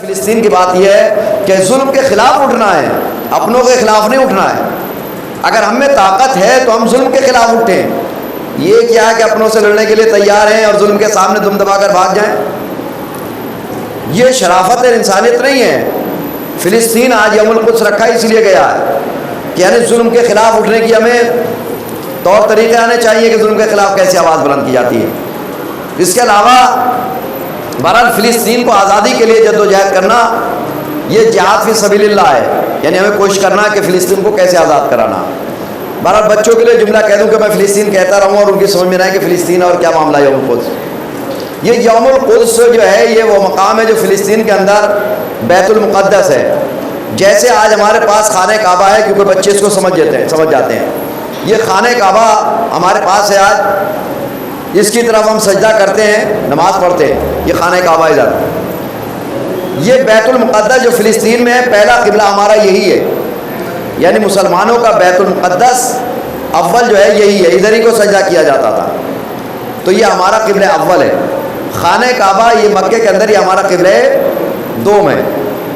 فلسطین کی بات یہ ہے کہ ظلم کے خلاف اٹھنا ہے، اپنوں کے خلاف نہیں اٹھنا ہے۔ اگر ہم میں طاقت ہے تو ہم ظلم کے خلاف اٹھیں۔ یہ کیا ہے کہ اپنوں سے لڑنے کے لیے تیار ہیں اور ظلم کے سامنے دم دبا کر بھاگ جائیں؟ یہ شرافت انسانیت نہیں ہے۔ فلسطین آج یوم القدس رکھا اس لیے گیا ہے کہ یعنی ظلم کے خلاف اٹھنے کی ہمیں طور طریقے آنے چاہیے کہ ظلم کے خلاف کیسے آواز بلند کی جاتی ہے۔ اس کے علاوہ بہرحال فلسطین کو آزادی کے لیے جدوجہد کرنا یہ جہاد فی سبیل اللہ ہے، یعنی ہمیں کوشش کرنا ہے کہ فلسطین کو کیسے آزاد کرانا۔ بہرحال بچوں کے لیے جملہ کہہ دوں کہ میں فلسطین کہتا رہوں اور ان کی سمجھ میں نہ ہے کہ فلسطین اور کیا معاملہ ہے یوم القدس۔ یہ یوم القدس جو ہے یہ وہ مقام ہے جو فلسطین کے اندر بیت المقدس ہے۔ جیسے آج ہمارے پاس خانہ کعبہ ہے، کیونکہ بچے اس کو سمجھ جاتے ہیں، یہ خانہ کعبہ ہمارے پاس ہے آج، اس کی طرف ہم سجدہ کرتے ہیں، نماز پڑھتے ہیں، یہ خانہ کعبہ ادھر۔ یہ بیت المقدس جو فلسطین میں ہے، پہلا قبلہ ہمارا یہی ہے، یعنی مسلمانوں کا بیت المقدس اول جو ہے یہی ہے، ادھر ہی کو سجدہ کیا جاتا تھا، تو یہ ہمارا قبلہ اول ہے۔ خانہ کعبہ یہ مکے کے اندر ہی ہمارا قبلہ دوم ہے،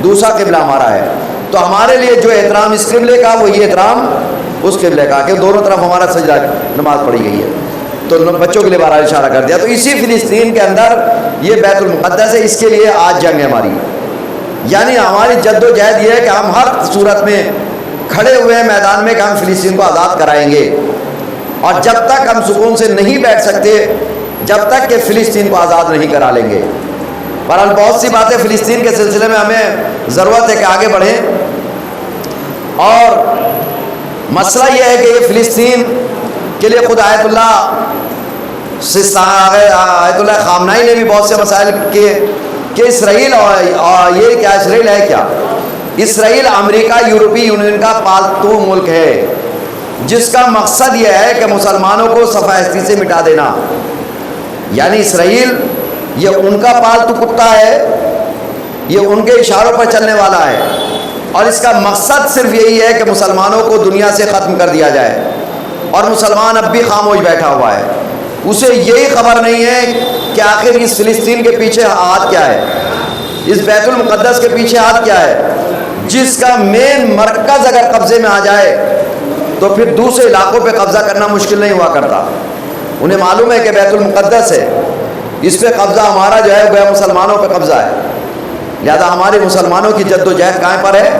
دوسرا قبلہ ہمارا ہے۔ تو ہمارے لیے جو احترام اس قبلے کا وہ یہ احترام اس قبلے کا کہ دونوں طرف ہمارا سجدہ نماز پڑھی گئی ہے۔ تو بچوں کے لیے بارہ اشارہ کر دیا۔ تو اسی فلسطین کے اندر یہ بیت المقدس ہے، اس کے لیے آج جنگ ہے ہماری، یعنی ہماری جد و جہد یہ ہے کہ ہم ہر صورت میں کھڑے ہوئے ہیں میدان میں کہ ہم فلسطین کو آزاد کرائیں گے، اور جب تک ہم سکون سے نہیں بیٹھ سکتے جب تک کہ فلسطین کو آزاد نہیں کرا لیں گے۔ بہرحال بہت سی باتیں فلسطین کے سلسلے میں ہمیں ضرورت ہے کہ آگے بڑھیں، اور مسئلہ یہ ہے کہ یہ فلسطین کے لیے خود آیت اللہ خامنائی نے بھی بہت سے مسائل کیے کہ اسرائیل اور یہ کیا اسرائیل ہے کیا؟ اسرائیل امریکہ یورپی یونین کا پالتو ملک ہے، جس کا مقصد یہ ہے کہ مسلمانوں کو صفحہ ہستی سے مٹا دینا۔ یعنی اسرائیل یہ ان کا پالتو کتا ہے، یہ ان کے اشاروں پر چلنے والا ہے، اور اس کا مقصد صرف یہی ہے کہ مسلمانوں کو دنیا سے ختم کر دیا جائے، اور مسلمان اب بھی خاموش بیٹھا ہوا ہے۔ اسے یہی خبر نہیں ہے کہ آخر اس فلسطین کے پیچھے ہاتھ کیا ہے، اس بیت المقدس کے پیچھے ہاتھ کیا ہے، جس کا مین مرکز اگر قبضے میں آ جائے تو پھر دوسرے علاقوں پہ قبضہ کرنا مشکل نہیں ہوا کرتا۔ انہیں معلوم ہے کہ بیت المقدس ہے، اس پہ قبضہ ہمارا جو ہے وہ مسلمانوں پہ قبضہ ہے، لہذا ہمارے مسلمانوں کی جد و جہد کہاں پر ہے؟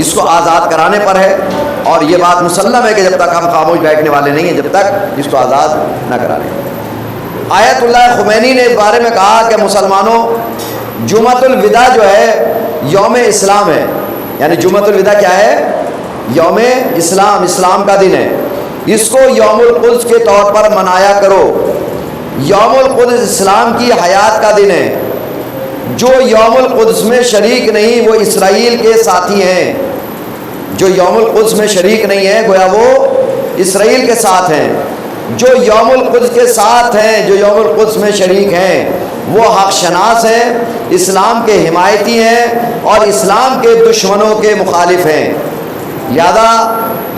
اس کو آزاد کرانے پر ہے، اور یہ بات مسلم ہے کہ جب تک ہم خاموش بیٹھنے والے نہیں ہیں جب تک اس کو آزاد نہ کرا لیں۔ آیت اللہ خمینی نے اس بارے میں کہا کہ مسلمانوں جمعۃ الوداع جو ہے یوم اسلام ہے، یعنی جمعۃ الوداع کیا ہے؟ یوم اسلام، اسلام کا دن ہے، اس کو یوم القدس کے طور پر منایا کرو۔ یوم القدس اسلام کی حیات کا دن ہے، جو یوم القدس میں شریک نہیں وہ اسرائیل کے ساتھی ہیں، جو یوم القدس میں شریک نہیں ہے گویا وہ اسرائیل کے ساتھ ہیں۔ جو یوم القدس کے ساتھ ہیں، جو یوم القدس میں شریک ہیں، وہ حق شناس ہیں، اسلام کے حمایتی ہیں، اور اسلام کے دشمنوں کے مخالف ہیں۔ لہذا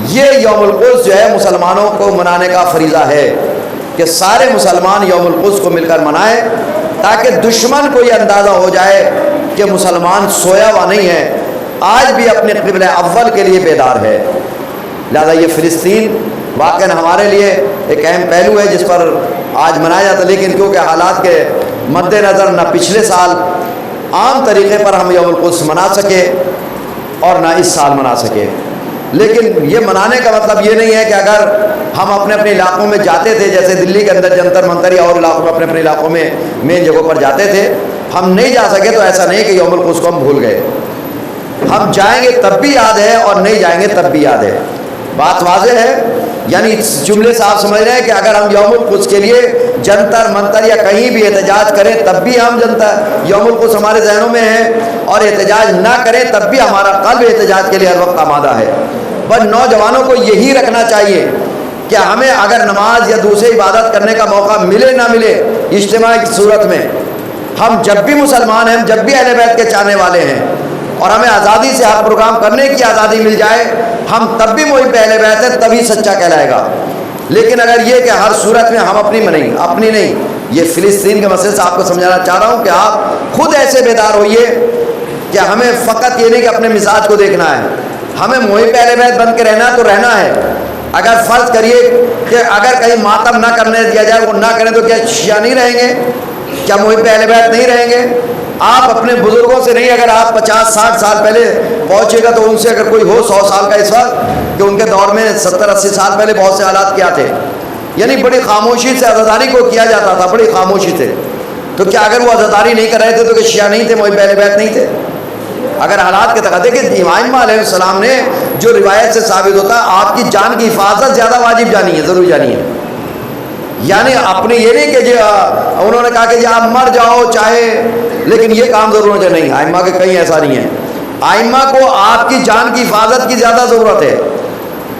یہ یوم القدس جو ہے مسلمانوں کو منانے کا فریضہ ہے کہ سارے مسلمان یوم القدس کو مل کر منائیں، تاکہ دشمن کو یہ اندازہ ہو جائے کہ مسلمان سویا ہوا نہیں ہے، آج بھی اپنے قبلہ اول کے لیے بیدار ہے۔ لہذا یہ فلسطین واقعاً ہمارے لیے ایک اہم پہلو ہے جس پر آج منایا جاتا ہے، لیکن کیونکہ حالات کے مد نظر نہ پچھلے سال عام طریقے پر ہم یوم القدس منا سکے اور نہ اس سال منا سکے۔ لیکن یہ منانے کا مطلب یہ نہیں ہے کہ اگر ہم اپنے اپنے علاقوں میں جاتے تھے، جیسے دلی کے اندر جنتر منتر یا اور علاقوں میں اپنے اپنے علاقوں میں مین جگہوں پر جاتے تھے، ہم نہیں جا سکے تو ایسا نہیں کہ یوم القدس کو ہم بھول گئے، ہم جائیں گے تب بھی یاد ہے اور نہیں جائیں گے تب بھی یاد ہے۔ بات واضح ہے، یعنی جملے سے آپ سمجھ رہے ہیں کہ اگر ہم یوم القدس کے لیے جنتر منتر یا کہیں بھی احتجاج کریں تب بھی ہم یوم القدس ہمارے ذہنوں میں ہے، اور احتجاج نہ کریں تب بھی ہمارا قلب احتجاج کے لیے ہر وقت آمادہ ہے۔ بس نوجوانوں کو یہی رکھنا چاہیے کہ ہمیں اگر نماز یا دوسری عبادت کرنے کا موقع ملے نہ ملے اجتماع کی صورت میں، ہم جب بھی مسلمان ہیں، جب بھی اہل بیت کے چاہنے والے ہیں، اور ہمیں آزادی سے ہر پروگرام کرنے کی آزادی مل جائے، ہم تب بھی محب اہل بیت ہیں، تبھی سچا کہلائے گا۔ لیکن اگر یہ کہ ہر صورت میں ہم اپنی نہیں، یہ فلسطین کے مسئلے سے آپ کو سمجھانا چاہ رہا ہوں کہ آپ خود ایسے بیدار ہوئیے کہ ہمیں فقط یہ نہیں کہ اپنے مزاج کو دیکھنا ہے، ہمیں محب اہل بیت بن کے رہنا تو رہنا ہے۔ اگر فرض کریے کہ اگر کہیں ماتم نہ کرنے دیا جائے، وہ نہ کریں، تو کیا شیعہ نہیں رہیں گے؟ کیا محب اہل بیت نہیں رہیں گے؟ آپ اپنے بزرگوں سے نہیں، اگر آپ 50-60 سال پہلے پہنچے گا تو ان سے اگر کوئی ہو 100 سال کا اس وقت، کہ ان کے دور میں 70-80 سال پہلے بہت سے حالات کیا تھے، یعنی بڑی خاموشی سے عزاداری کو کیا جاتا تھا، بڑی خاموشی سے۔ تو کیا اگر وہ عزاداری نہیں کر رہے تھے تو کہ شیعہ نہیں تھے، محب اہل بیت نہیں تھے؟ اگر حالات کے تقاضے کہ امام علیہ السلام نے جو روایت سے ثابت ہوتا ہے، آپ کی جان کی حفاظت زیادہ واجب جانی ہے، ضروری جانی ہے۔ یعنی اپنے یہ نہیں کہ انہوں نے کہا کہ آپ مر جاؤ چاہے، لیکن یہ کام ضرور ہونا چاہیے، نہیں، ائمہ کے کہیں ایسا نہیں ہے۔ ائمہ کو آپ کی جان کی حفاظت کی زیادہ ضرورت ہے۔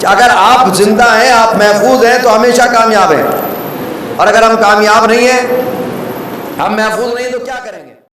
اگر آپ زندہ ہیں، آپ محفوظ ہیں تو ہمیشہ کامیاب ہیں، اور اگر ہم کامیاب نہیں ہیں، ہم محفوظ نہیں، تو کیا کریں گے؟